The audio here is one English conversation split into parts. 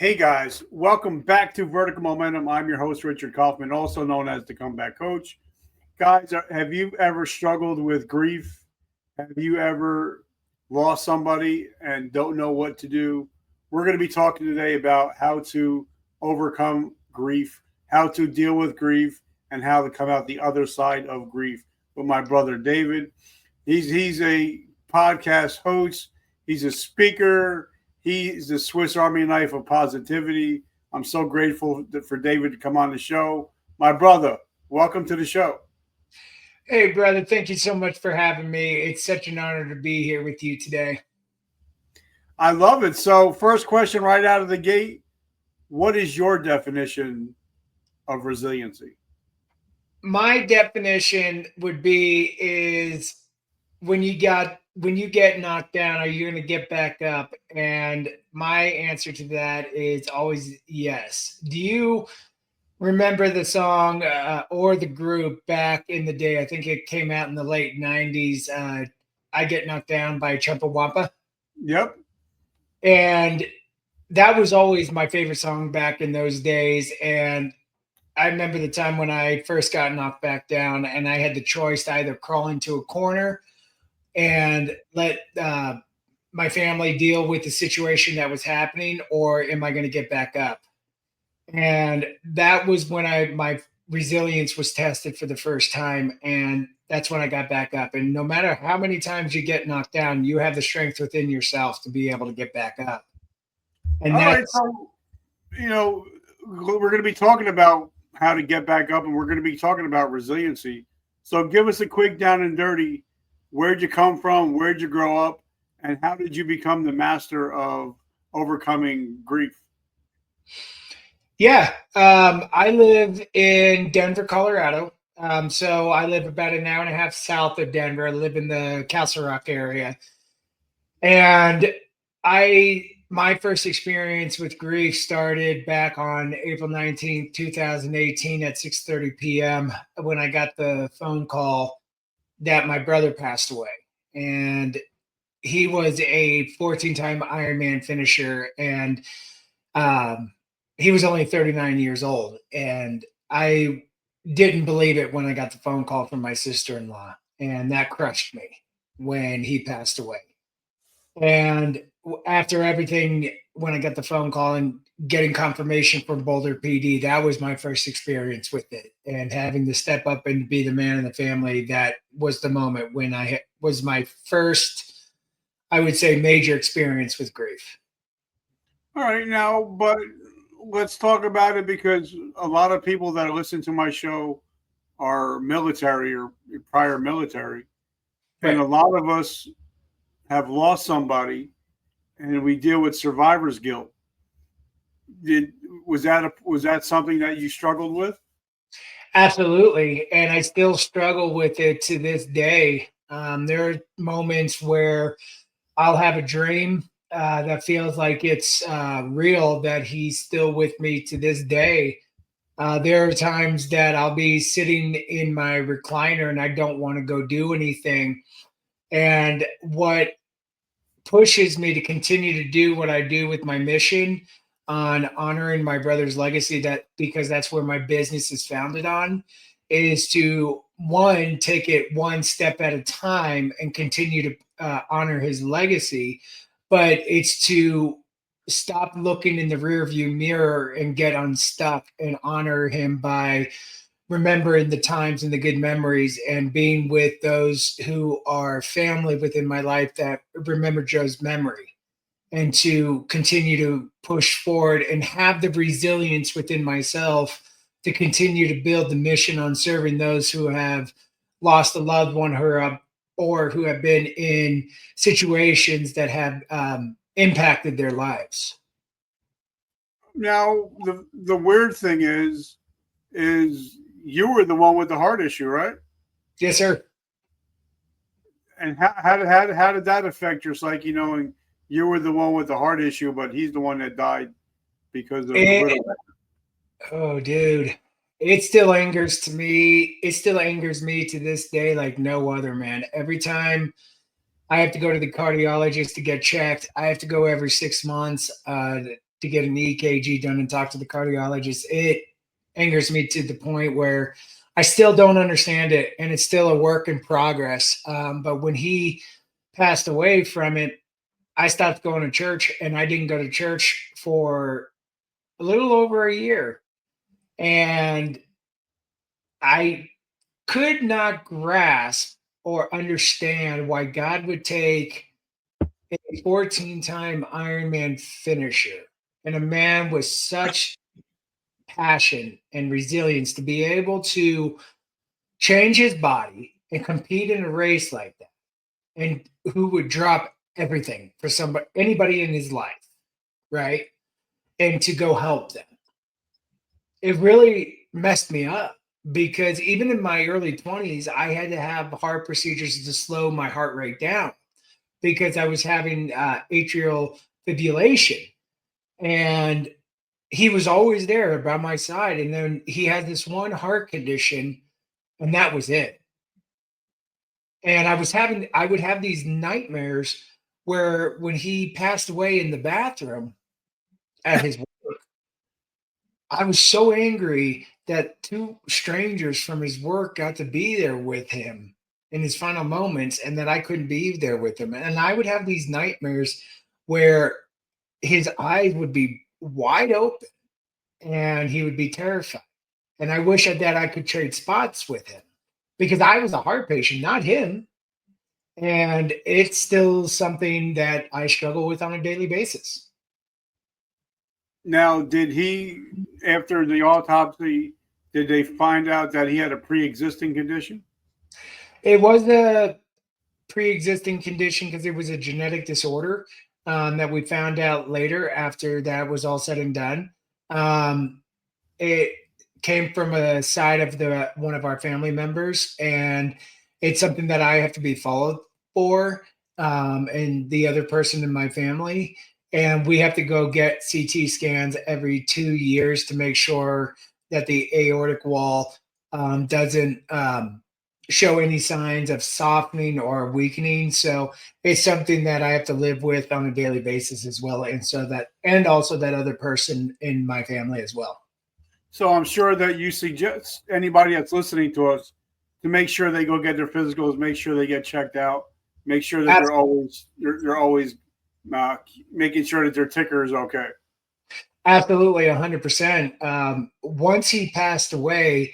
Hey guys, welcome back to Vertical Momentum. I'm your host, Richard Kaufman, also known as the Comeback Coach. Guys, have you ever struggled with grief? Have you ever lost somebody and don't know what to do? We're going to be talking today about how to overcome grief, how to deal with grief, and how to come out the other side of grief with my brother David. He's a podcast host. He's a speaker. He's the Swiss Army knife of positivity. I'm so grateful for David to come on the show. My brother, welcome to the show. Hey, brother, thank you so much for having me. It's such an honor to be here with you today. I love it. So, first question right out of the gate: what is your definition of resiliency? My definition would be is when you get knocked down, are you going to get back up? And my answer to that is always yes. Do you remember the song or the group back in the day? I think it came out in the late '90s. I Get Knocked Down by Chumpawampa. Yep. And that was always my favorite song back in those days. And I remember the time when I first got knocked back down, and I had the choice to either crawl into a corner and let my family deal with the situation that was happening, or am I going to get back up? And that was when my resilience was tested for the first time, and that's when I got back up. And no matter how many times you get knocked down, you have the strength within yourself to be able to get back up. And All right. that's So, you know, we're going to be talking about how to get back up, and we're going to be talking about resiliency. So, give us a quick down and dirty. Where'd you come from? Where'd you grow up? And how did you become the master of overcoming grief? Yeah, I live in Denver, Colorado. So I live about an hour and a half south of Denver. I live in the Castle Rock area, and my first experience with grief started back on April 19th, 2018 at 6:30 p.m. when I got the phone call that my brother passed away, and he was a 14-time Ironman finisher, and um, he was only 39 years old, and I didn't believe it when I got the phone call from my sister-in-law, and that crushed me when he passed away. And after everything, when I got the phone call and getting confirmation from Boulder PD, that was my first experience with it. And having to step up and be the man in the family, that was the moment when was my first, I would say, major experience with grief. All right, now, but let's talk about it because a lot of people that listen to my show are military or prior military, and Right. a lot of us have lost somebody, and we deal with survivor's guilt. Did was that something that you struggled with? Absolutely. And I still struggle with it to this day. There are moments where I'll have a dream that feels like it's real, that he's still with me to this day. There are times that I'll be sitting in my recliner and I don't want to go do anything. And what pushes me to continue to do what I do with my mission on honoring my brother's legacy, that because that's where my business is founded on, is to one, take it one step at a time and continue to honor his legacy, but it's to stop looking in the rear view mirror and get unstuck and honor him by remembering the times and the good memories and being with those who are family within my life that remember Joe's memory, and to continue to push forward and have the resilience within myself to continue to build the mission on serving those who have lost a loved one or who have been in situations that have impacted their lives. Now, the weird thing is you were the one with the heart issue, right? Yes, sir. And how did that affect your psyche, knowing you were the one with the heart issue, but he's the one that died because of the It, little? Oh, dude. It still angers to me. It still angers me to this day like no other, man. Every time I have to go to the cardiologist to get checked, I have to go every 6 months. to get an EKG done and talk to the cardiologist. It angers me to the point where I still don't understand it, and it's still a work in progress. But when he passed away from it, I stopped going to church, and I didn't go to church for a little over a year. And I could not grasp or understand why God would take a 14-time Ironman finisher and a man with such passion and resilience to be able to change his body and compete in a race like that, and who would drop everything for somebody, anybody in his life, right? And to go help them. It really messed me up because even in my early 20s, I had to have heart procedures to slow my heart rate down because I was having atrial fibrillation. And he was always there by my side. And then he had this one heart condition, and that was it. And I would have these nightmares where when he passed away in the bathroom at his work, I was so angry that two strangers from his work got to be there with him in his final moments and that I couldn't be there with him. And I would have these nightmares where his eyes would be wide open and he would be terrified. And I wish that I could trade spots with him because I was a heart patient, not him. And it's still something that I struggle with on a daily basis. Now, did he, after the autopsy, did they find out that he had a pre-existing condition? It was a pre-existing condition because it was a genetic disorder that we found out later after that was all said and done. It came from a side of one of our family members, and it's something that I have to be followed for, and the other person in my family. And we have to go get CT scans every 2 years to make sure that the aortic wall doesn't show any signs of softening or weakening. So it's something that I have to live with on a daily basis as well. And also that other person in my family as well. So I'm sure that you suggest anybody that's listening to us to make sure they go get their physicals, make sure they get checked out, make sure that they're always making sure that their ticker is okay. Absolutely, 100%. Once he passed away,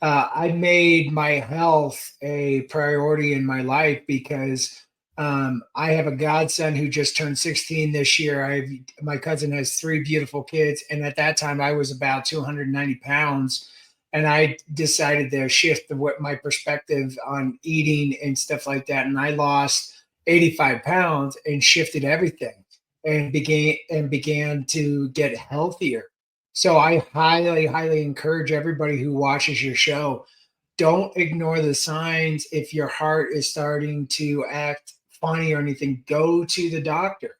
I made my health a priority in my life because I have a godson who just turned 16 this year. My cousin has 3 beautiful kids, and at that time I was about 290 pounds, and I decided to shift my perspective on eating and stuff like that, and I lost 85 pounds and shifted everything and began to get healthier. So I highly, highly encourage everybody who watches your show, don't ignore the signs. If your heart is starting to act funny or anything, go to the doctor.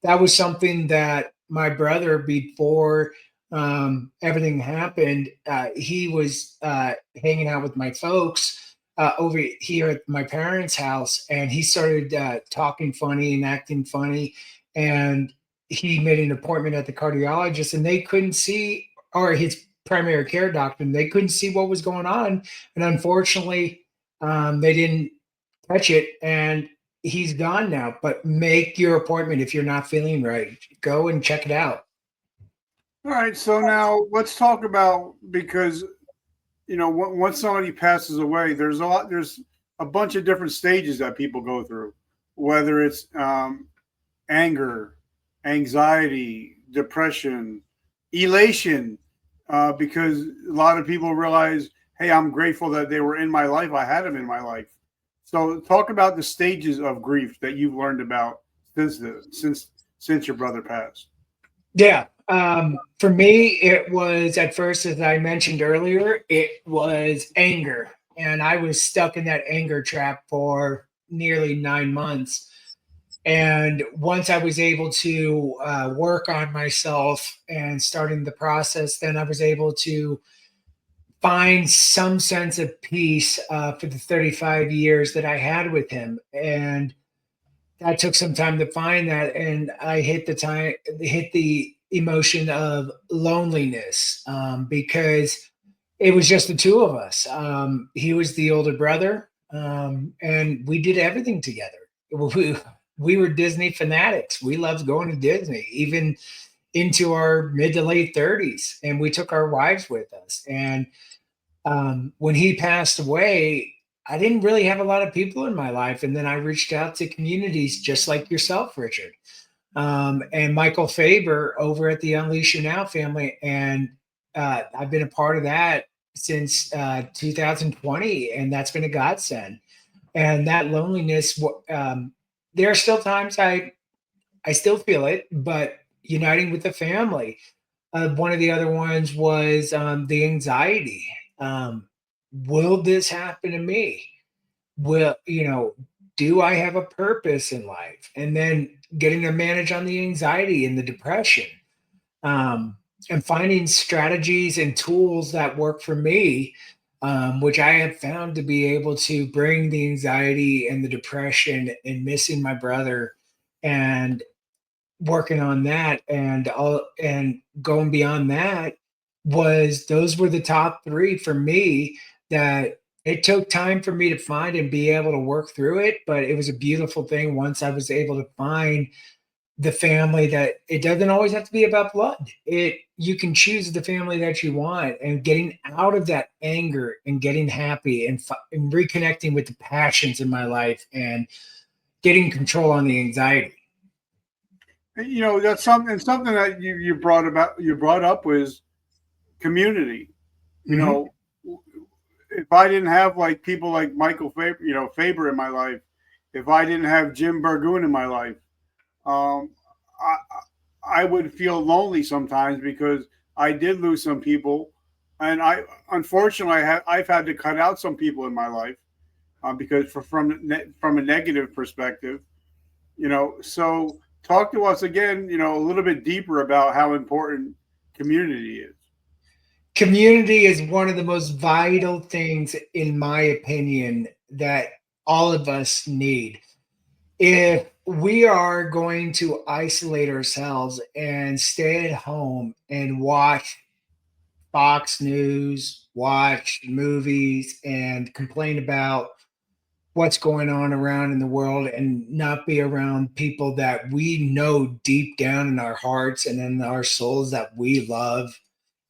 That was something that my brother, before everything happened, he was hanging out with my folks over here at my parents' house, and he started talking funny and acting funny. And he made an appointment at the cardiologist, and they couldn't see, or his primary care doctor, and they couldn't see what was going on. And unfortunately, they didn't catch it, and he's gone now. But make your appointment if you're not feeling right. Go and check it out. All right. So now let's talk about, because once somebody passes away, there's a bunch of different stages that people go through, whether it's anger, anxiety, depression, elation, because a lot of people realize, hey, I'm grateful that they were in my life. I had them in my life. So talk about the stages of grief that you've learned about since your brother passed. Yeah. For me, it was at first, as I mentioned earlier, it was anger. And I was stuck in that anger trap for nearly 9 months. And once I was able to work on myself and starting the process, then I was able to find some sense of peace for the 35 years that I had with him. And that took some time to find that. And I hit the emotion of loneliness, because it was just the two of us. He was the older brother, and we did everything together. We were Disney fanatics. We loved going to Disney, even into our mid to late 30s, and we took our wives with us. And when he passed away, I didn't really have a lot of people in my life. And then I reached out to communities just like yourself, Richard, and Michael Faber over at the Unleash You Now family. And I've been a part of that since 2020, and that's been a godsend. And that loneliness, there are still times I still feel it, but uniting with the family. One of the other ones was the anxiety. Will this happen to me? Will, do I have a purpose in life? And then getting to manage on the anxiety and the depression, and finding strategies and tools that work for me, which I have found to be able to bring the anxiety and the depression and missing my brother and working on that and going beyond that. Those were the top three for me, that it took time for me to find and be able to work through it, but it was a beautiful thing once I was able to find the family. That it doesn't always have to be about blood. You can choose the family that you want, and getting out of that anger and getting happy and reconnecting with the passions in my life and getting control on the anxiety. That's something that you brought up was community. You Mhm. know, if I didn't have like people like Michael Faber, Faber in my life, if I didn't have Jim Burgoon in my life, um, I I would feel lonely sometimes because I did lose some people, and I unfortunately I've had to cut out some people in my life, because from a negative perspective. So talk to us again, a little bit deeper about how important community is. Community is one of the most vital things, in my opinion, that all of us need. If we are going to isolate ourselves and stay at home and watch Fox News, watch movies, and complain about what's going on around in the world, and not be around people that we know deep down in our hearts and in our souls that we love,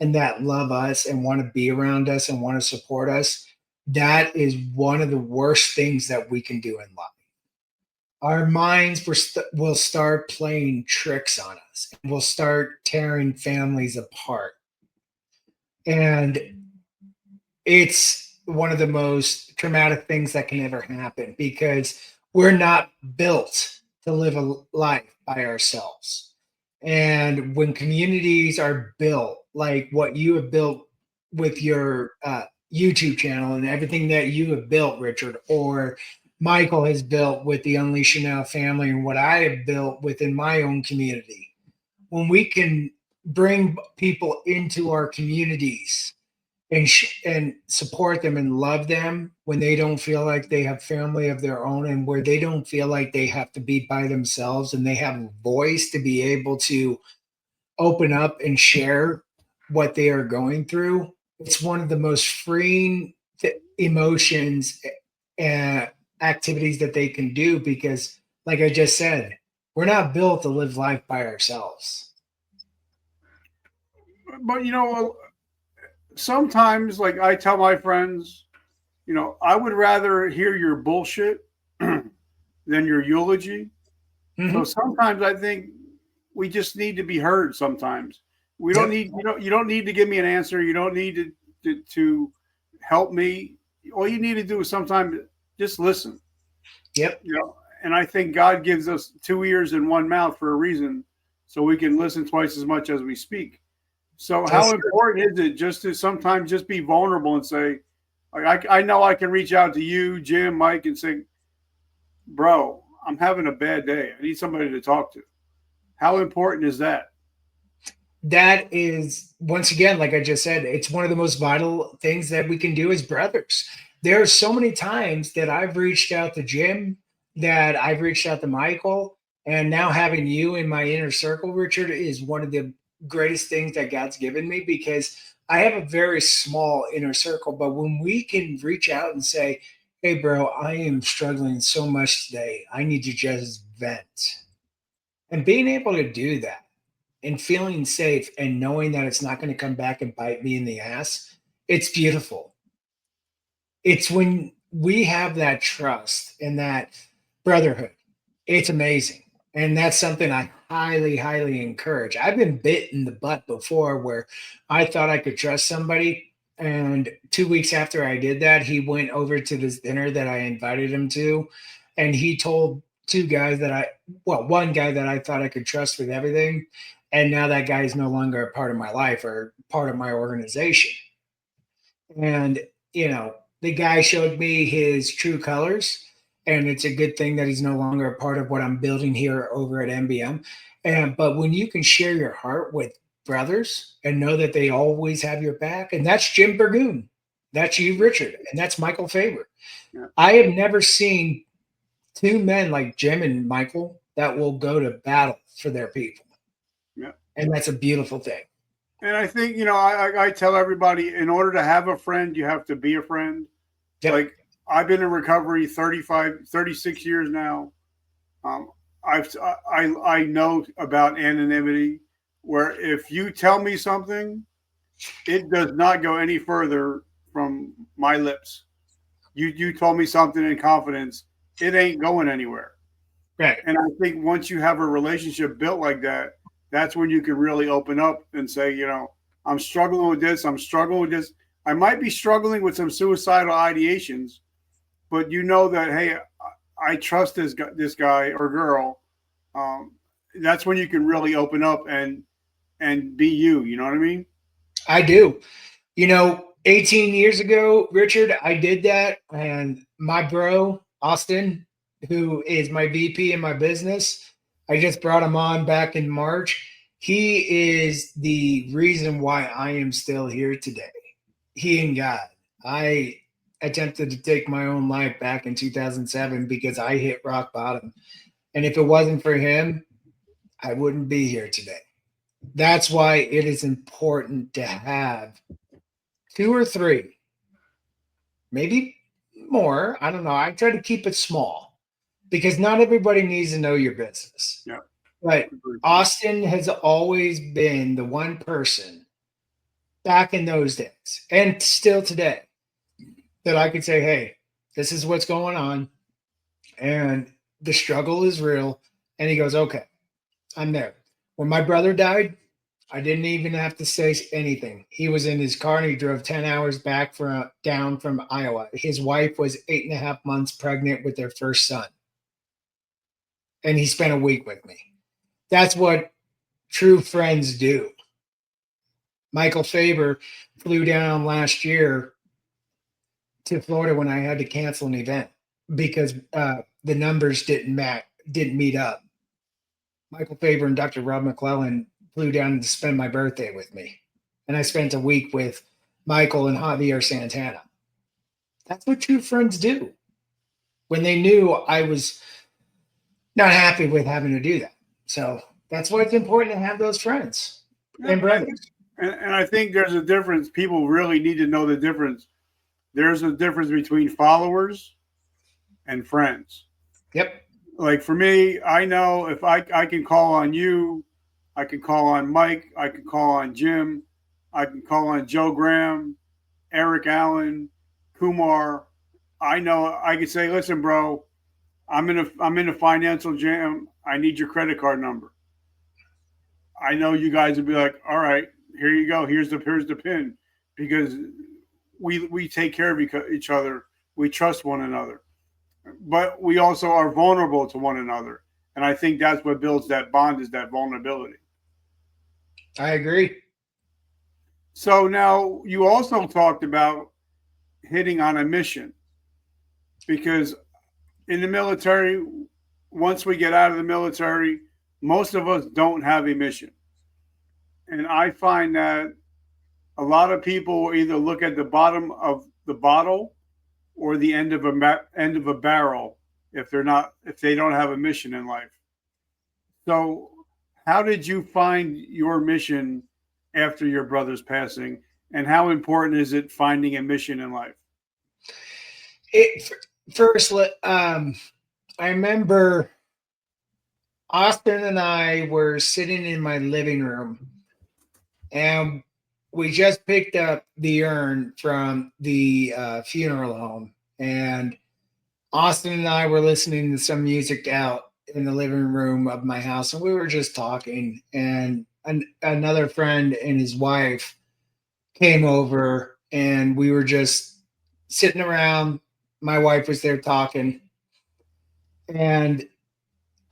and that love us and want to be around us and want to support us, that is one of the worst things that we can do in life. Our minds will start playing tricks on us, and will start tearing families apart. And it's one of the most traumatic things that can ever happen, because we're not built to live a life by ourselves. And when communities are built like what you have built with your YouTube channel and everything that you have built, Richard, or Michael has built with the Unleash You Now family, and what I have built within my own community, when we can bring people into our communities and support them and love them when they don't feel like they have family of their own, and where they don't feel like they have to be by themselves, and they have a voice to be able to open up and share what they are going through. It's one of the most freeing emotions and activities that they can do, because like I just said, we're not built to live life by ourselves. But sometimes, like I tell my friends, I would rather hear your bullshit than your eulogy. So Mhm. sometimes I think we just need to be heard. Sometimes we don't Yep. need you don't need to give me an answer. You don't need to help me. All you need to do is sometimes just listen. Yep. And I think God gives us two ears and one mouth for a reason, so we can listen twice as much as we speak. So That's how important is it just to sometimes just be vulnerable and say, I know I can reach out to you, Jim, Mike, and say, bro, I'm having a bad day. I need somebody to talk to. How important is that? that is, once again, like I just said, it's one of the most vital things that we can do as brothers. There are so many times that I've reached out to Jim, that I've reached out to Michael, and now having you in my inner circle, Richard, is one of the greatest things that God's given me, because I have a very small inner circle. But when we can reach out and say, hey, bro, I am struggling so much today, I need to just vent. And being able to do that and feeling safe and knowing that it's not going to come back and bite me in the ass, it's beautiful. It's when we have that trust and that brotherhood, it's amazing. And that's something I highly, highly encourage. I've been bit in the butt before where I thought I could trust somebody. And 2 weeks after I did that, he went over to this dinner that I invited him to. And he told one guy that I thought I could trust with everything. And now that guy is no longer a part of my life or part of my organization. And, the guy showed me his true colors, and it's a good thing that he's no longer a part of what I'm building here over at MBM. But when you can share your heart with brothers and know that they always have your back, and that's Jim Burgoon, that's you, Richard, and that's Michael Faber. Yeah. I have never seen two men like Jim and Michael that will go to battle for their people. Yeah. And that's a beautiful thing. And I think, I tell everybody, in order to have a friend, you have to be a friend. Yep. Like, I've been in recovery 36 years now. I know about anonymity, where if you tell me something, it does not go any further from my lips. You told me something in confidence, it ain't going anywhere. Right. And I think once you have a relationship built like that, that's when you can really open up and say, I'm struggling with this. I'm struggling with this. I might be struggling with some suicidal ideations, but you know that, hey, I trust this guy or girl. That's when you can really open up and be you. You know what I mean? I do. 18 years ago, Richard, I did that. And my bro, Austin, who is my VP in my business, I just brought him on back in March. He is the reason why I am still here today. He and God. I attempted to take my own life back in 2007 because I hit rock bottom. And if it wasn't for him, I wouldn't be here today. That's why it is important to have 2 or 3, maybe more. I don't know. I try to keep it small because not everybody needs to know your business. Yeah. But Austin has always been the one person back in those days and still today that I could say, hey, this is what's going on. And the struggle is real. And he goes, okay, I'm there. When my brother died, I didn't even have to say anything. He was in his car and he drove 10 hours down from Iowa. His wife was 8.5 months pregnant with their first son. And he spent a week with me. That's what true friends do. Michael Faber flew down last year to Florida when I had to cancel an event because the numbers didn't meet up. Michael Faber and Dr. Rob McClellan flew down to spend my birthday with me. And I spent a week with Michael and Javier Santana. That's what true friends do. When they knew I was not happy with having to do that. So that's why it's important to have those friends and brothers. And I think there's a difference. People really need to know the difference. There's a difference between followers and friends. Yep. Like for me, I know if I can call on you, I can call on Mike, I can call on Jim, I can call on Joe Graham, Eric Allen, Kumar. I know I can say, listen, bro, I'm in a financial jam. I need your credit card number. I know you guys would be like, all right, here you go. Here's the pin, because we take care of each other. We trust one another, but we also are vulnerable to one another. And I think that's what builds that bond, is that vulnerability. I agree. So now you also talked about hitting on a mission, because in the military, once we get out of the military, most of us don't have a mission. And I find that a lot of people will either look at the bottom of the bottle or the end of a barrel if they don't have a mission in life. So how did you find your mission after your brother's passing, and how important is it finding a mission in life? It first, I remember Austin and I were sitting in my living room, and we just picked up the urn from the funeral home, and Austin and I were listening to some music out in the living room of my house, and we were just talking. And another friend and his wife came over, and we were just sitting around. My wife was there talking, and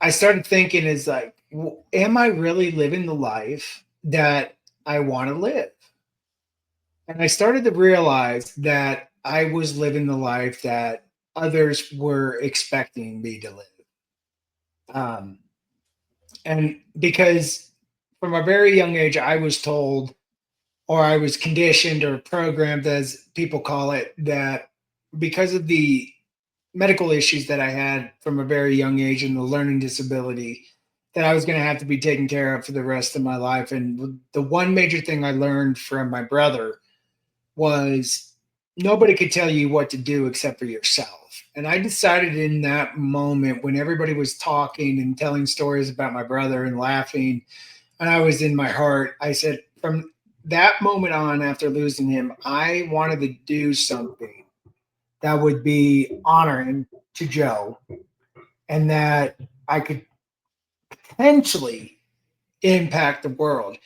I started thinking, is like, am I really living the life that I want to live? And I started to realize that I was living the life that others were expecting me to live. Um, and because from a very young age, I was told, or I was conditioned or programmed, as people call it, that because of the medical issues that I had from a very young age and the learning disability, that I was going to have to be taken care of for the rest of my life. And the one major thing I learned from my brother was nobody could tell you what to do except for yourself. And I decided in that moment when everybody was talking and telling stories about my brother and laughing, and I was in my heart, I said, from that moment on, after losing him, I wanted to do something that would be honoring to Joe and that I could potentially impact the world.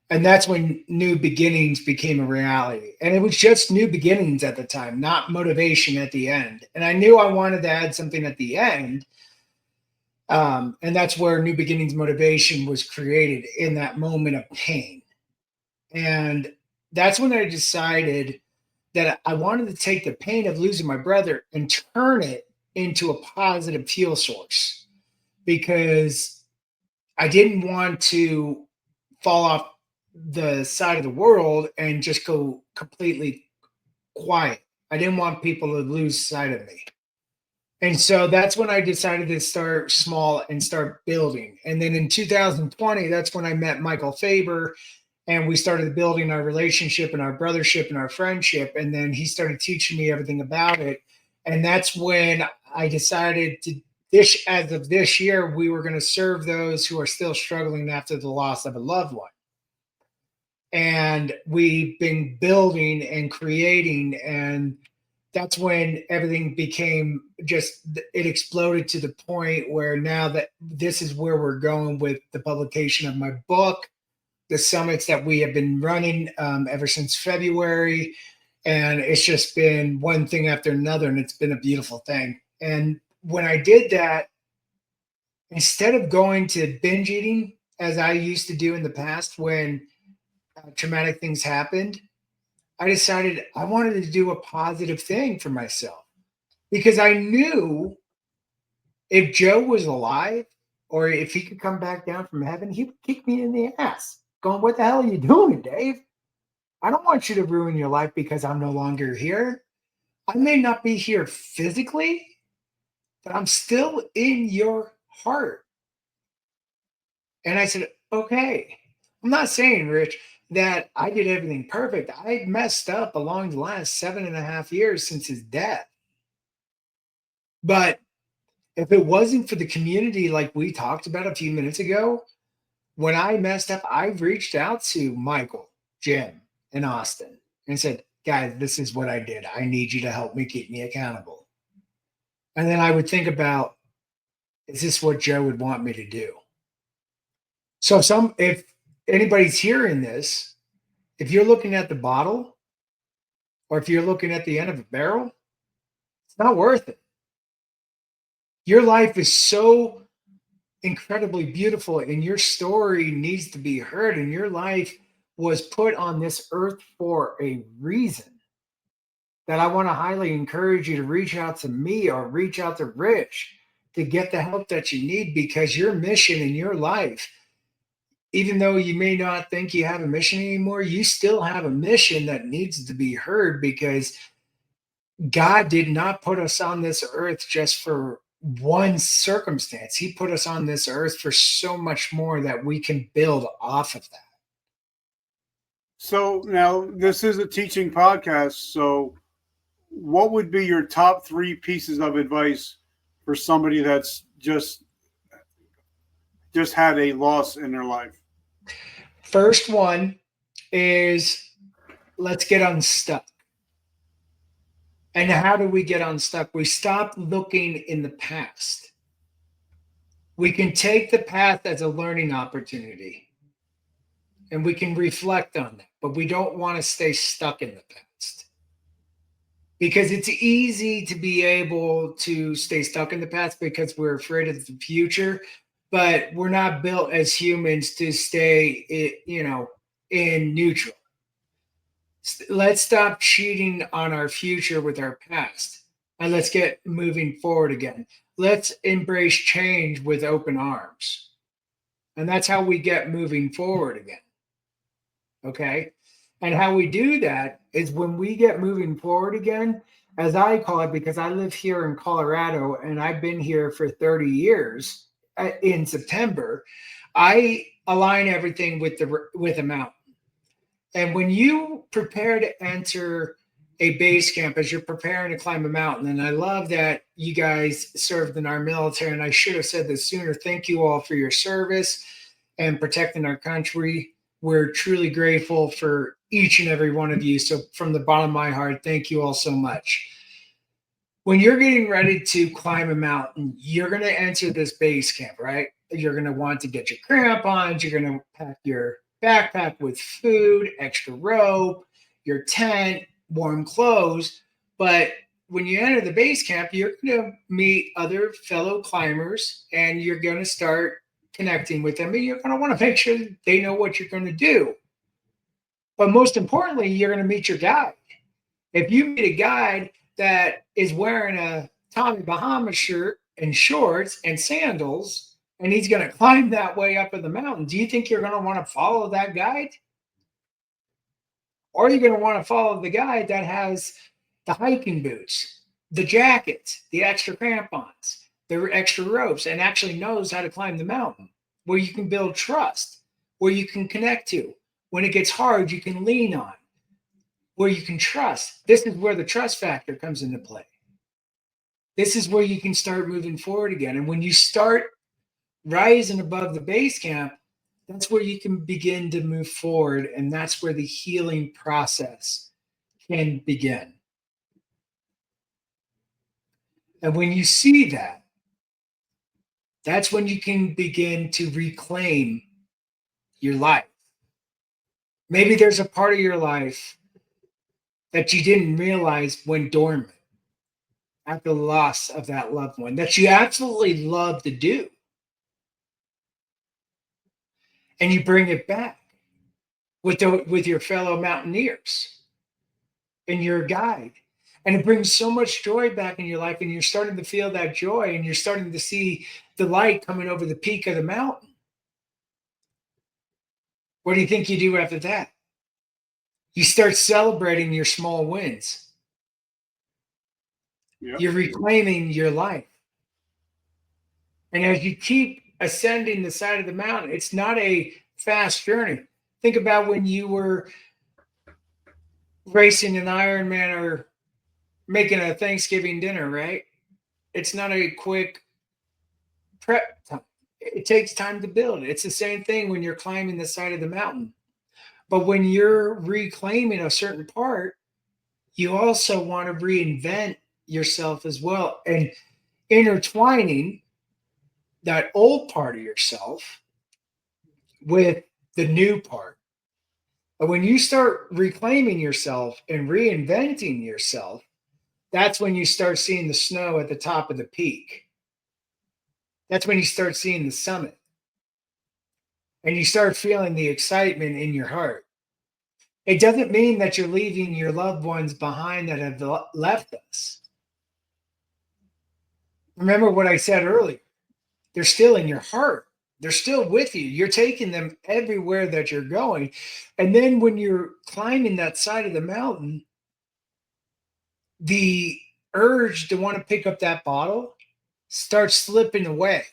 And that's when New Beginnings became a reality. And it was just New Beginnings at the time, not motivation at the end. And I knew I wanted to add something at the end. And that's where New Beginnings motivation was created, in that moment of pain. And that's when I decided that I wanted to take the pain of losing my brother and turn it into a positive fuel source, because I didn't want to fall off the side of the world and just go completely quiet. I didn't want people to lose sight of me. And so that's when I decided to start small and start building. And then in 2020, that's when I met Michael Faber, and we started building our relationship and our brothership and our friendship. And then he started teaching me everything about it. And that's when I decided to as of this year, we were going to serve those who are still struggling after the loss of a loved one. And we've been building and creating, and that's when everything became just, it exploded to the point where now that this is where we're going with the publication of my book, the summits that we have been running ever since February. And it's just been one thing after another, and it's been a beautiful thing. And when I did that, instead of going to binge eating as I used to do in the past when traumatic things happened, I decided I wanted to do a positive thing for myself, because I knew if Joe was alive, or if he could come back down from heaven, he would kick me in the ass, going, "What the hell are you doing, Dave? I don't want you to ruin your life because I'm no longer here. I may not be here physically, but I'm still in your heart." And I said, okay. I'm not saying, Rich, that I did everything perfect. I messed up along the last 7.5 years since his death. But if it wasn't for the community, like we talked about a few minutes ago, when I messed up, I reached out to Michael, Jim, and Austin and said, guys, this is what I did. I need you to help me, keep me accountable. And then I would think about, is this what Joe would want me to do? So if anybody's hearing this, if you're looking at the bottle, or if you're looking at the end of a barrel, it's not worth it. Your life is so incredibly beautiful, and your story needs to be heard, and your life was put on this earth for a reason. That I want to highly encourage you to reach out to me or reach out to Rich to get the help that you need, because your mission in your life, even though you may not think you have a mission anymore, you still have a mission that needs to be heard, because God did not put us on this earth just for one circumstance. He put us on this earth for so much more that we can build off of that. So now this is a teaching podcast. So what would be your top 3 pieces of advice for somebody that's just had a loss in their life? First one is, let's get unstuck. And how do we get unstuck? We stop looking in the past. We can take the past as a learning opportunity and we can reflect on that, but we don't want to stay stuck in the past, because it's easy to be able to stay stuck in the past because we're afraid of the future, but we're not built as humans to stay, in neutral. Let's stop cheating on our future with our past, and let's get moving forward again. Let's embrace change with open arms. And that's how we get moving forward again. Okay. And how we do that is when we get moving forward again, as I call it, because I live here in Colorado and I've been here for 30 years in September, I align everything with a mountain. And when you prepare to enter a base camp, as you're preparing to climb a mountain, and I love that you guys served in our military, and I should have said this sooner. Thank you all for your service and protecting our country. We're truly grateful for each and every one of you. So from the bottom of my heart, thank you all so much. When you're getting ready to climb a mountain, you're going to enter this base camp, right? You're going to want to get your crampons. You're going to pack your backpack with food, extra rope, your tent, warm clothes. But when you enter the base camp, you're going to meet other fellow climbers and you're going to start connecting with them. And you're going to want to make sure they know what you're going to do. But most importantly, you're going to meet your guide. If you meet a guide that is wearing a Tommy Bahama shirt and shorts and sandals, and he's going to climb that way up in the mountain, do you think you're going to want to follow that guide? Or are you going to want to follow the guide that has the hiking boots, the jackets, the extra crampons, the extra ropes, and actually knows how to climb the mountain, where you can build trust, where you can connect to? When it gets hard, you can lean on, where you can trust. This is where the trust factor comes into play. This is where you can start moving forward again. And when you start rising above the base camp, that's where you can begin to move forward. And that's where the healing process can begin. And when you see that, that's when you can begin to reclaim your life. Maybe there's a part of your life that you didn't realize went dormant at the loss of that loved one that you absolutely love to do. And you bring it back with your fellow mountaineers and your guide. And it brings so much joy back in your life. And you're starting to feel that joy and you're starting to see the light coming over the peak of the mountain. What do you think you do after that? You start celebrating your small wins. Yep. You're reclaiming your life. And as you keep ascending the side of the mountain, it's not a fast journey. Think about when you were racing an Ironman or making a Thanksgiving dinner, right? It's not a quick prep time. It takes time to build. It's the same thing when you're climbing the side of the mountain. But when you're reclaiming a certain part, you also want to reinvent yourself as well, and intertwining that old part of yourself with the new part. But when you start reclaiming yourself and reinventing yourself, that's when you start seeing the snow at the top of the peak. That's when you start seeing the summit. And you start feeling the excitement in your heart. It doesn't mean that you're leaving your loved ones behind that have left us. Remember what I said earlier. They're still in your heart. They're still with you. You're taking them everywhere that you're going. And then when you're climbing that side of the mountain, the urge to want to pick up that bottle starts slipping away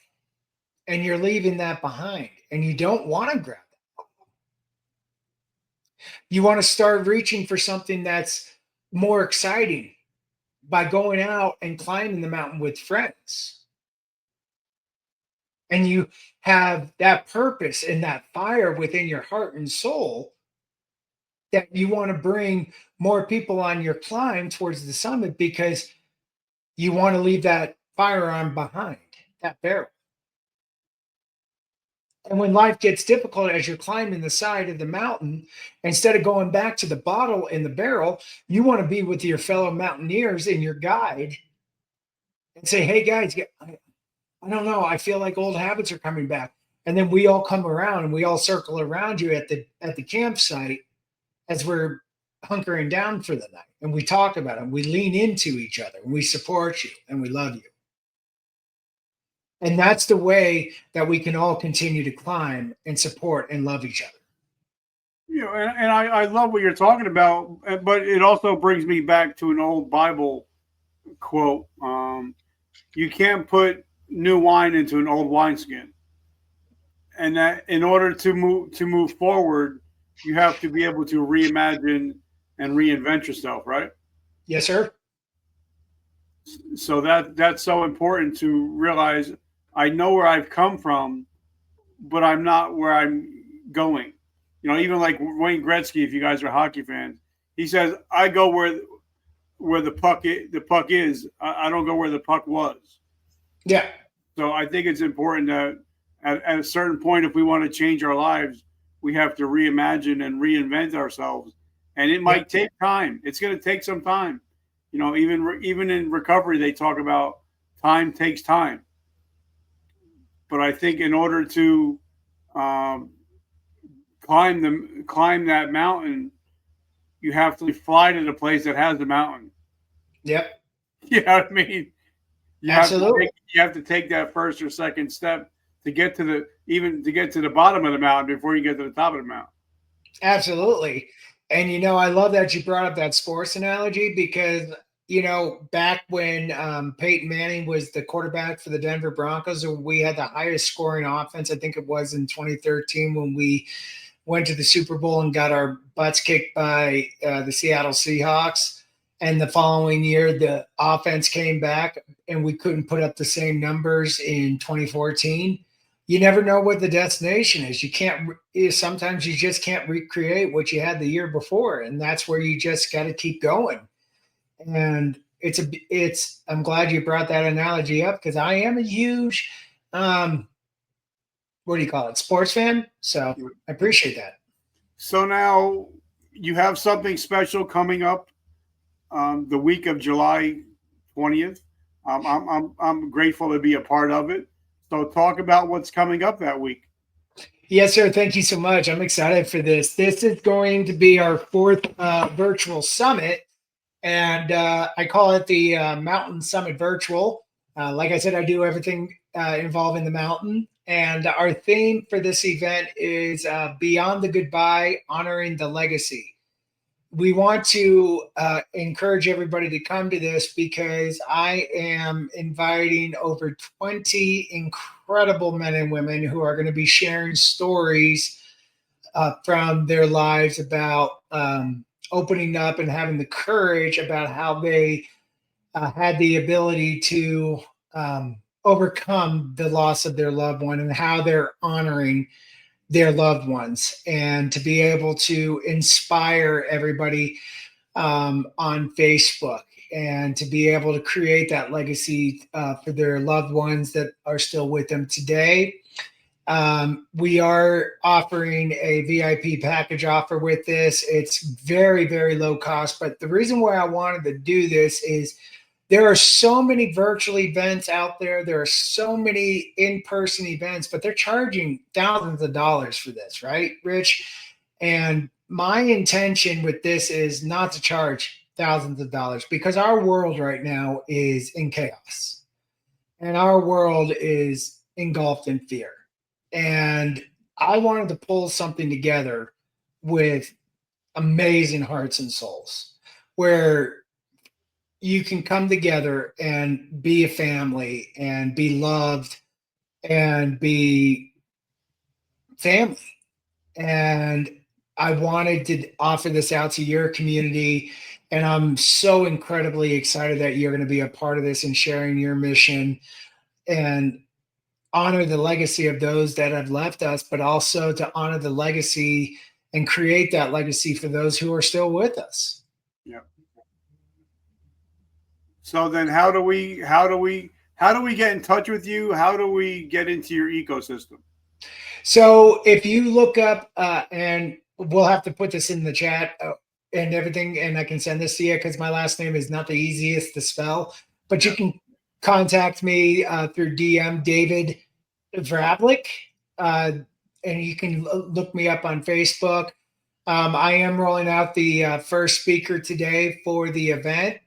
and you're leaving that behind and you don't want to grab it. You want to start reaching for something that's more exciting by going out and climbing the mountain with friends. And you have that purpose and that fire within your heart and soul that you want to bring more people on your climb towards the summit because you want to leave that firearm behind, that barrel. And when life gets difficult as you're climbing the side of the mountain, instead of going back to the bottle and the barrel, you want to be with your fellow mountaineers and your guide and say, hey guys, I don't know. I feel like old habits are coming back. And then we all come around and we all circle around you at the campsite as we're hunkering down for the night. And we talk about it. We lean into each other and we support you and we love you. And that's the way that we can all continue to climb and support and love each other. You know, and I love what you're talking about, but it also brings me back to an old Bible quote. You can't put new wine into an old wineskin. And that in order to move forward, you have to be able to reimagine and reinvent yourself, right? Yes, sir. So that's so important to realize. I know where I've come from, but I'm not where I'm going. You know, even like Wayne Gretzky, if you guys are hockey fans, he says, "I go where the puck is. I don't go where the puck was." Yeah. So I think it's important that at a certain point, if we want to change our lives, we have to reimagine and reinvent ourselves, and it might take time. It's going to take some time. You know, even in recovery, they talk about time takes time. But I think in order to climb that mountain, you have to fly to the place that has the mountain. Yep. You know what I mean? Absolutely. You have to take that first or second step to get to the bottom of the mountain before you get to the top of the mountain. Absolutely. And I love that you brought up that sports analogy because back when Peyton Manning was the quarterback for the Denver Broncos, and we had the highest scoring offense, I think it was in 2013 when we went to the Super Bowl and got our butts kicked by the Seattle Seahawks. And the following year, the offense came back and we couldn't put up the same numbers in 2014. You never know what the destination is. Sometimes you just can't recreate what you had the year before. And that's where you just got to keep going. And I'm glad you brought that analogy up because I am a huge, what do you call it? Sports fan. So I appreciate that. So now you have something special coming up the week of July 20th. I'm grateful to be a part of it. So talk about what's coming up that week. Yes, sir. Thank you so much. I'm excited for this. This is going to be our fourth virtual summit. And I call it the Mountain Summit Virtual. Like I said, I do everything involving the mountain. And our theme for this event is Beyond the Goodbye, Honoring the Legacy. We want to encourage everybody to come to this because I am inviting over 20 incredible men and women who are going to be sharing stories from their lives about opening up and having the courage about how they had the ability to overcome the loss of their loved one and how they're honoring their loved ones, and to be able to inspire everybody on Facebook and to be able to create that legacy for their loved ones that are still with them today. We are offering a VIP package offer with this. It's very, very low cost. But the reason why I wanted to do this is there are so many virtual events out there. There are so many in-person events, but they're charging thousands of dollars for this, right, Rich? And my intention with this is not to charge thousands of dollars because our world right now is in chaos and our world is engulfed in fear. And I wanted to pull something together with amazing hearts and souls where you can come together and be a family and be loved and be family. And I wanted to offer this out to your community. And I'm so incredibly excited that you're going to be a part of this and sharing your mission and honor the legacy of those that have left us, but also to honor the legacy and create that legacy for those who are still with us. Yeah. So then how do we get in touch with you? How do we get into your ecosystem? So if you look up, and we'll have to put this in the chat and everything, and I can send this to you because my last name is not the easiest to spell, but you can contact me through DM David Vrablik, and you can look me up on Facebook. I am rolling out the first speaker today for the event.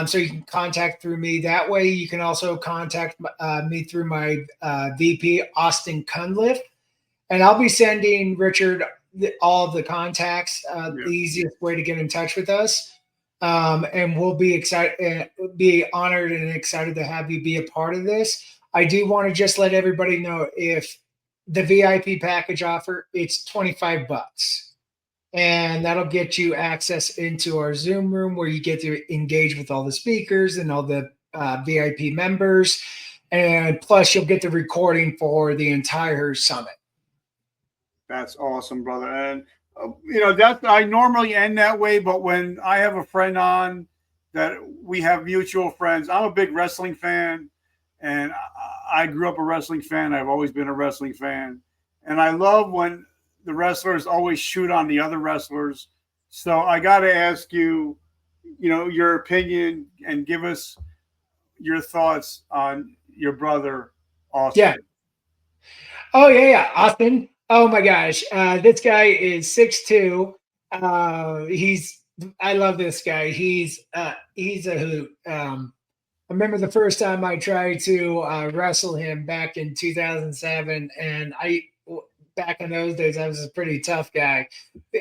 So you can contact through me that way. You can also contact me through my VP, Austin Cunliffe. And I'll be sending Richard all of the contacts, the easiest way to get in touch with us. And we'll be excited, be honored and excited to have you be a part of this. I do want to just let everybody know, if the VIP package offer, it's $25. And that'll get you access into our Zoom room where you get to engage with all the speakers and all the VIP members. And plus you'll get the recording for the entire summit. That's awesome, brother. And that I normally end that way, but when I have a friend on that we have mutual friends, I'm a big wrestling fan, and I grew up a wrestling fan. I've always been a wrestling fan, and I love when the wrestlers always shoot on the other wrestlers. So I got to ask you, your opinion and give us your thoughts on your brother, Austin. Yeah. Oh yeah, Austin. Oh my gosh, this guy is 6'2". I love this guy. He's a hoot. I remember the first time I tried to wrestle him back in 2007, and back in those days I was a pretty tough guy,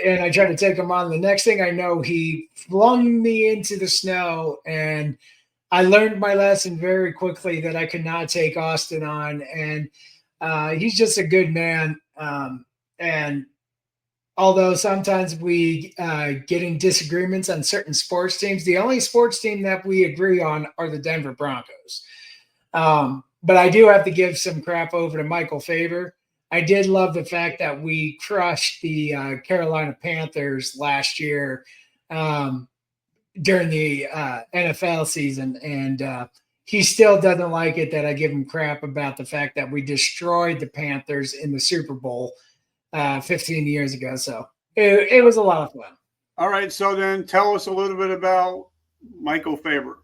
and I tried to take him on. The next thing I know, he flung me into the snow, and I learned my lesson very quickly that I could not take Austin on, and he's just a good man. And although sometimes we get in disagreements on certain sports teams, the only sports team that we agree on are the Denver Broncos. But I do have to give some crap over to Michael Faber. I did love the fact that we crushed the Carolina Panthers last year during the NFL season. And he still doesn't like it that I give him crap about the fact that we destroyed the Panthers in the Super Bowl 15 years ago. So it was a lot of fun. All right. So then tell us a little bit about Michael Faber.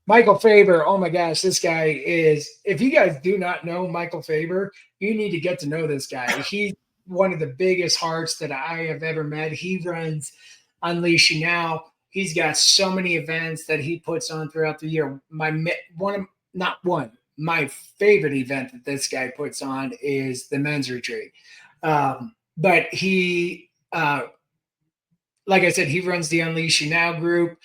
Michael Faber, oh my gosh, this guy is, if you guys do not know Michael Faber, you need to get to know this guy. He's one of the biggest hearts that I have ever met. He runs Unleash You Now. He's got so many events that he puts on throughout the year. My favorite event that this guy puts on is the men's retreat. But he, like I said, he runs the Unleash You Now group,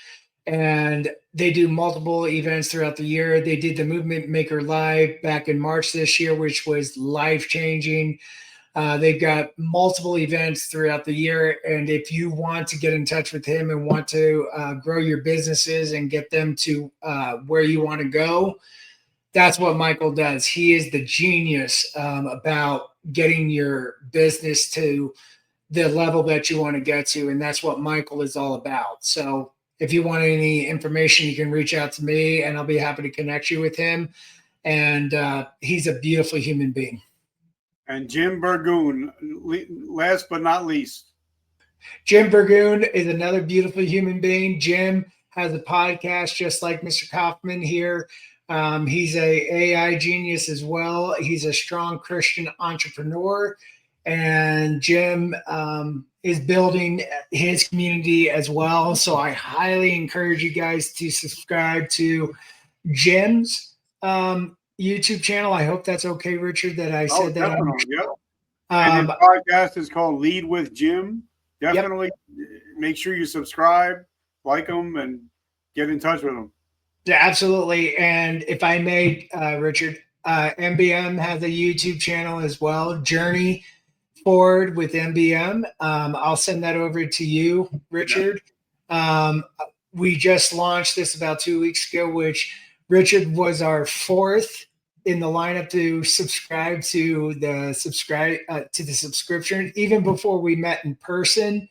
and they do multiple events throughout the year. They did the Movement Maker Live back in March this year, which was life-changing. They've got multiple events throughout the year. And if you want to get in touch with him and want to grow your businesses and get them to where you want to go, that's what Michael does. He is the genius about getting your business to the level that you want to get to. And that's what Michael is all about. So if you want any information, you can reach out to me and I'll be happy to connect you with him. And he's a beautiful human being. And Jim Burgoon, last but not least. Jim Burgoon is another beautiful human being. Jim has a podcast just like Mr. Kaufman here. He's a AI genius as well. He's a strong Christian entrepreneur. And Jim is building his community as well. So I highly encourage you guys to subscribe to Jim's YouTube channel. I hope that's okay, Richard, that I said that. Yep. And his podcast is called Lead with Jim. Definitely make sure you subscribe, like him, and get in touch with them. Yeah, absolutely. And if I may, Richard, MBM has a YouTube channel as well, Journey Forward with MBM. I'll send that over to you, Richard. We just launched this about 2 weeks ago, which Richard was our fourth in the lineup to subscribe to the subscription, even before we met in person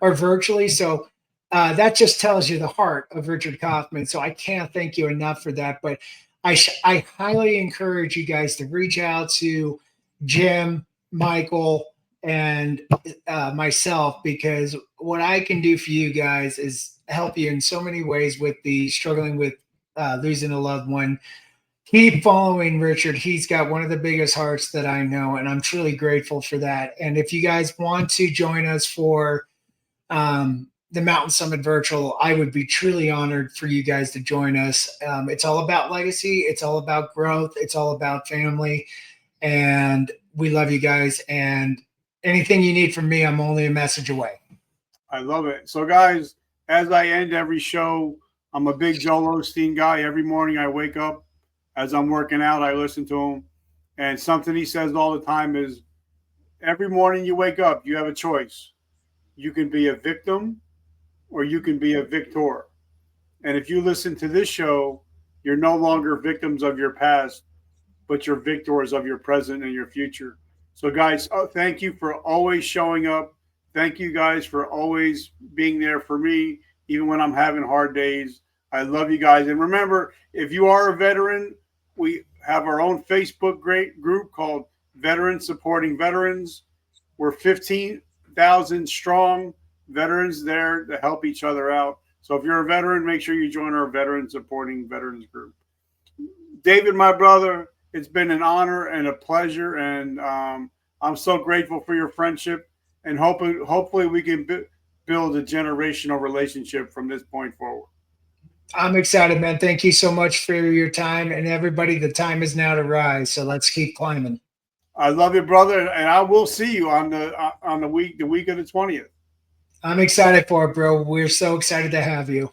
or virtually. So that just tells you the heart of Richard Kaufman. So I can't thank you enough for that. But I highly encourage you guys to reach out to Jim, Michael, and myself, because what I can do for you guys is help you in so many ways with the struggling with losing a loved one. Keep following Richard. He's got one of the biggest hearts that I know, and I'm truly grateful for that. And if you guys want to join us for the Mountain Summit Virtual, I would be truly honored for you guys to join us. It's all about legacy. It's all about growth. It's all about family. And we love you guys. And anything you need from me, I'm only a message away. I love it. So, guys, as I end every show, I'm a big Joel Osteen guy. Every morning I wake up, as I'm working out, I listen to him. And something he says all the time is, every morning you wake up, you have a choice. You can be a victim or you can be a victor. And if you listen to this show, you're no longer victims of your past, but you're victors of your present and your future. So, guys, thank you for always showing up. Thank you, guys, for always being there for me, even when I'm having hard days. I love you guys. And remember, if you are a veteran, we have our own Facebook group called Veterans Supporting Veterans. We're 15,000 strong veterans there to help each other out. So if you're a veteran, make sure you join our Veterans Supporting Veterans group. David, my brother, it's been an honor and a pleasure, and I'm so grateful for your friendship, and hopefully we can build a generational relationship from this point forward. I'm excited, man. Thank you so much for your time, and everybody, the time is now to rise. So let's keep climbing. I love you, brother, and I will see you on the week of the 20th. I'm excited for it, bro. We're so excited to have you.